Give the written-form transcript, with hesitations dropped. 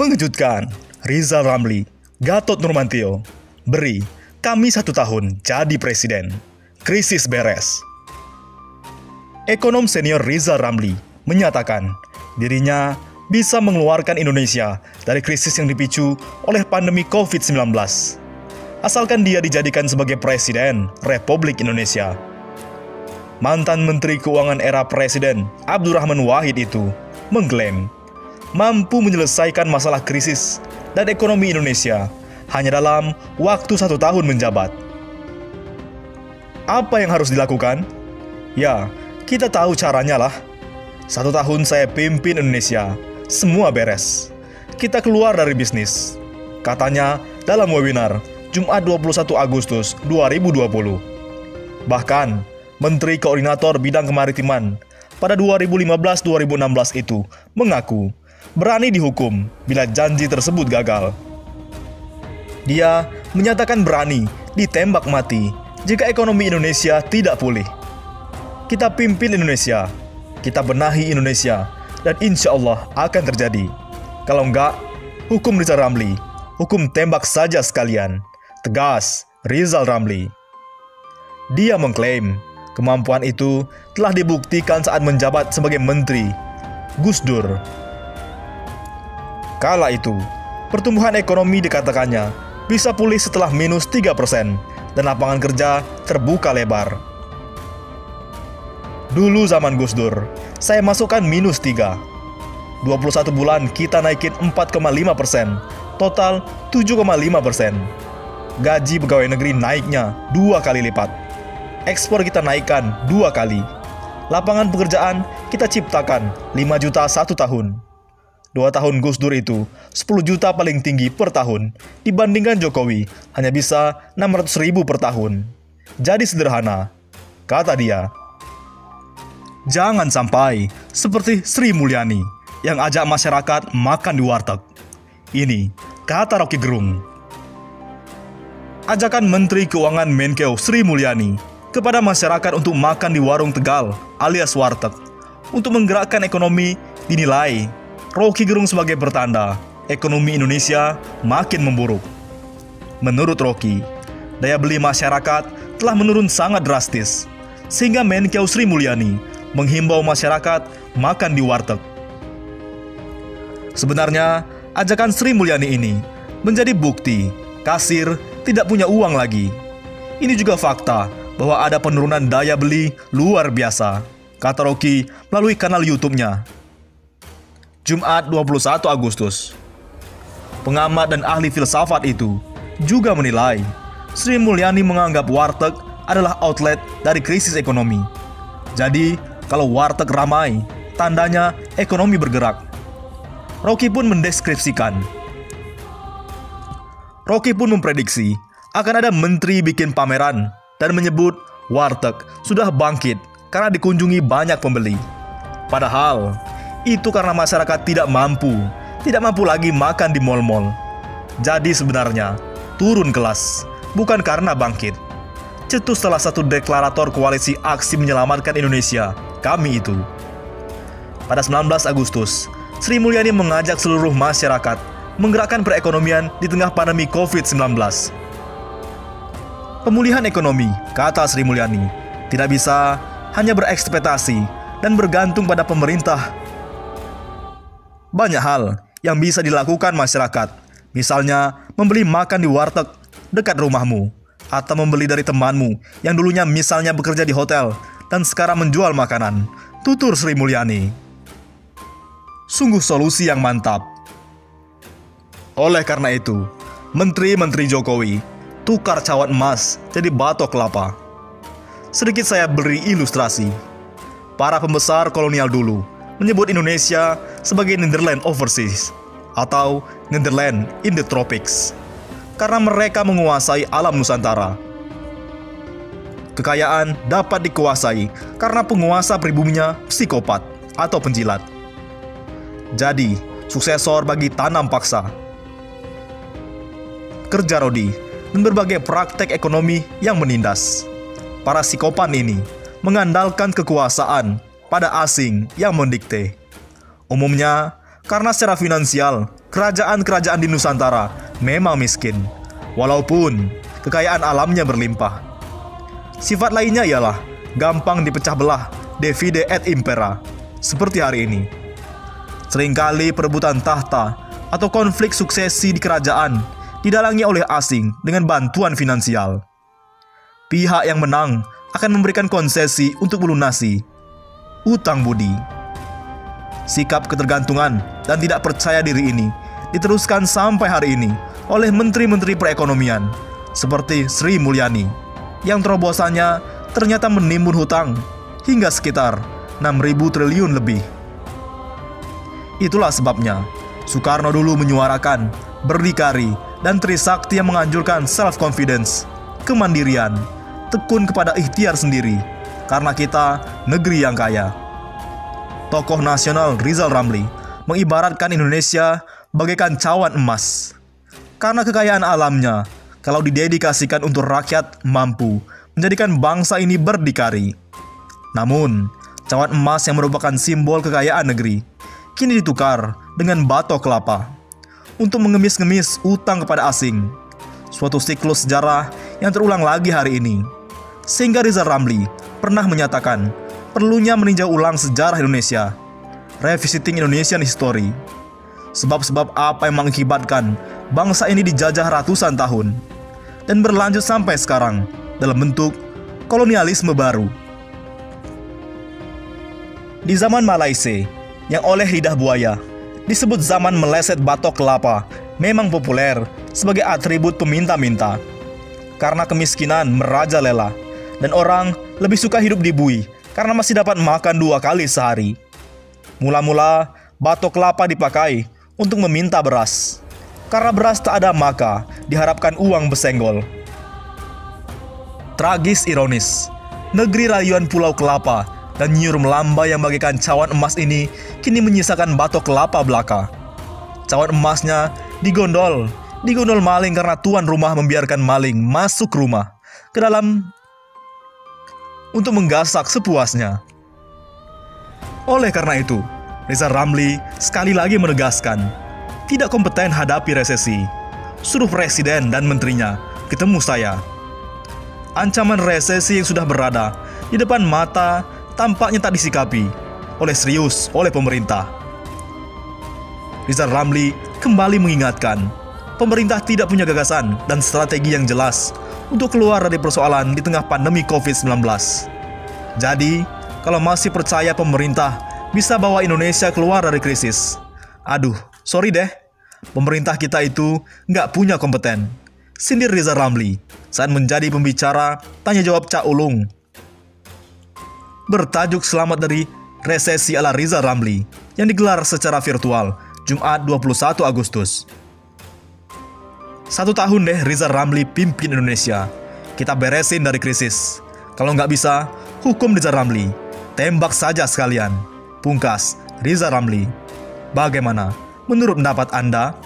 Mengejutkan, Rizal Ramli, Gatot Nurmantio, beri kami 1 tahun jadi presiden. Krisis beres. Ekonom senior Rizal Ramli menyatakan dirinya bisa mengeluarkan Indonesia dari krisis yang dipicu oleh pandemi COVID-19. Asalkan dia dijadikan sebagai Presiden Republik Indonesia. Mantan Menteri Keuangan era Presiden Abdurrahman Wahid itu mengklaim mampu menyelesaikan masalah krisis dan ekonomi Indonesia hanya dalam waktu 1 tahun menjabat. Apa yang harus dilakukan? Ya, kita tahu caranya lah. 1 tahun saya pimpin Indonesia, semua beres. Kita keluar dari bisnis, katanya dalam webinar Jumat 21 Agustus 2020. Bahkan, Menteri Koordinator Bidang Kemaritiman pada 2015-2016 itu mengaku berani dihukum bila janji tersebut gagal. Dia menyatakan berani ditembak mati jika ekonomi Indonesia tidak pulih. Kita pimpin Indonesia, kita benahi Indonesia, dan insya Allah akan terjadi. Kalau enggak, hukum Rizal Ramli, hukum tembak saja sekalian. Tegas Rizal Ramli. Dia mengklaim kemampuan itu telah dibuktikan saat menjabat sebagai Menteri Gus Dur. Kala itu, pertumbuhan ekonomi dikatakannya bisa pulih setelah minus 3% dan lapangan kerja terbuka lebar. Dulu zaman Gus Dur, saya masukkan minus 3. 21 bulan kita naikin 4,5%, total 7,5%. Gaji pegawai negeri naiknya 2 kali lipat. Ekspor kita naikkan 2 kali. Lapangan pekerjaan kita ciptakan 5 juta 1 tahun. 2 tahun Gus Dur itu 10 juta paling tinggi per tahun, dibandingkan Jokowi hanya bisa 600 ribu per tahun. Jadi sederhana, kata dia. Jangan sampai seperti Sri Mulyani yang ajak masyarakat makan di warteg. Ini kata Rocky Gerung. Ajakan Menteri Keuangan Menkeu Sri Mulyani kepada masyarakat untuk makan di warung Tegal alias warteg untuk menggerakkan ekonomi dinilai Rocky Gerung sebagai pertanda ekonomi Indonesia makin memburuk. Menurut Rocky, daya beli masyarakat telah menurun sangat drastis, sehingga Menkeu Sri Mulyani menghimbau masyarakat makan di warteg. Sebenarnya, ajakan Sri Mulyani ini menjadi bukti kasir tidak punya uang lagi. Ini juga fakta bahwa ada penurunan daya beli luar biasa, kata Rocky melalui kanal YouTube-nya. Jumat 21 Agustus. Pengamat dan ahli filsafat itu juga menilai Sri Mulyani menganggap warteg adalah outlet dari krisis ekonomi. Jadi, kalau warteg ramai, tandanya ekonomi bergerak. Rocky pun memprediksi akan ada menteri bikin pameran dan menyebut warteg sudah bangkit karena dikunjungi banyak pembeli. Padahal, itu karena masyarakat tidak mampu lagi makan di mal-mal. Jadi sebenarnya, turun kelas, bukan karena bangkit. Cetus salah satu deklarator koalisi aksi menyelamatkan Indonesia, kami itu. Pada 19 Agustus, Sri Mulyani mengajak seluruh masyarakat menggerakkan perekonomian di tengah pandemi COVID-19. Pemulihan ekonomi, kata Sri Mulyani, tidak bisa hanya berekspektasi dan bergantung pada pemerintah. Banyak hal yang bisa dilakukan masyarakat, misalnya membeli makan di warteg dekat rumahmu, atau membeli dari temanmu yang dulunya misalnya bekerja di hotel dan sekarang menjual makanan, tutur Sri Mulyani. Sungguh solusi yang mantap. Oleh karena itu, menteri-menteri Jokowi tukar cawan emas jadi batok kelapa. Sedikit saya beri ilustrasi. Para pembesar kolonial dulu menyebut Indonesia sebagai Netherlands Overseas atau Netherlands in the Tropics karena mereka menguasai alam Nusantara. Kekayaan dapat dikuasai karena penguasa pribuminya psikopat atau penjilat. Jadi, suksesor bagi tanam paksa, kerja rodi, dan berbagai praktek ekonomi yang menindas. Para psikopat ini mengandalkan kekuasaan pada asing yang mendikte. Umumnya karena secara finansial kerajaan-kerajaan di Nusantara memang miskin, walaupun kekayaan alamnya berlimpah. Sifat lainnya ialah gampang dipecah belah, divide et impera, seperti hari ini. Seringkali perebutan tahta atau konflik suksesi di kerajaan didalangi oleh asing dengan bantuan finansial. Pihak yang menang akan memberikan konsesi untuk melunasi utang budi. Sikap ketergantungan dan tidak percaya diri ini diteruskan sampai hari ini oleh menteri-menteri perekonomian seperti Sri Mulyani, yang terobosannya ternyata menimbun hutang hingga sekitar 6.000 triliun lebih. Itulah sebabnya Soekarno dulu menyuarakan berdikari dan Trisakti yang menganjurkan self-confidence, kemandirian, tekun kepada ikhtiar sendiri, karena kita negeri yang kaya. Tokoh nasional Rizal Ramli mengibaratkan Indonesia bagaikan cawan emas. Karena kekayaan alamnya, kalau didedikasikan untuk rakyat, mampu menjadikan bangsa ini berdikari. Namun, cawan emas yang merupakan simbol kekayaan negeri, kini ditukar dengan batok kelapa untuk mengemis-ngemis utang kepada asing. Suatu siklus sejarah yang terulang lagi hari ini. Sehingga Rizal Ramli pernah menyatakan perlunya meninjau ulang sejarah Indonesia, revisiting Indonesian history. Sebab-sebab apa yang mengakibatkan bangsa ini dijajah ratusan tahun dan berlanjut sampai sekarang dalam bentuk kolonialisme baru. Di zaman Malaysia, yang oleh lidah buaya disebut zaman meleset batok kelapa, memang populer sebagai atribut peminta-minta. Karena kemiskinan merajalela dan orang lebih suka hidup di bui karena masih dapat makan 2 kali sehari. Mula-mula batok kelapa dipakai untuk meminta beras. Karena beras tak ada maka diharapkan uang besenggol. Tragis ironis, negeri rayuan Pulau Kelapa dan nyur melambai yang bagaikan cawan emas ini kini menyisakan batok kelapa belaka. Cawan emasnya digondol maling karena tuan rumah membiarkan maling masuk rumah ke dalam untuk menggasak sepuasnya. Oleh karena itu, Rizal Ramli sekali lagi menegaskan, tidak kompeten hadapi resesi. Suruh presiden dan menterinya ketemu saya. Ancaman resesi yang sudah berada di depan mata tampaknya tak disikapi oleh pemerintah. Rizal Ramli kembali mengingatkan, pemerintah tidak punya gagasan dan strategi yang jelas untuk keluar dari persoalan di tengah pandemi COVID-19. Jadi, kalau masih percaya pemerintah bisa bawa Indonesia keluar dari krisis, aduh, sorry deh, pemerintah kita itu nggak punya kompeten. Sindir Rizal Ramli saat menjadi pembicara tanya jawab Cak Ulung bertajuk Selamat dari Resesi ala Rizal Ramli yang digelar secara virtual Jumat 21 Agustus. 1 tahun deh Rizal Ramli pimpin Indonesia. Kita beresin dari krisis. Kalau nggak bisa, hukum Rizal Ramli. Tembak saja sekalian. Pungkas Rizal Ramli. Bagaimana menurut pendapat Anda?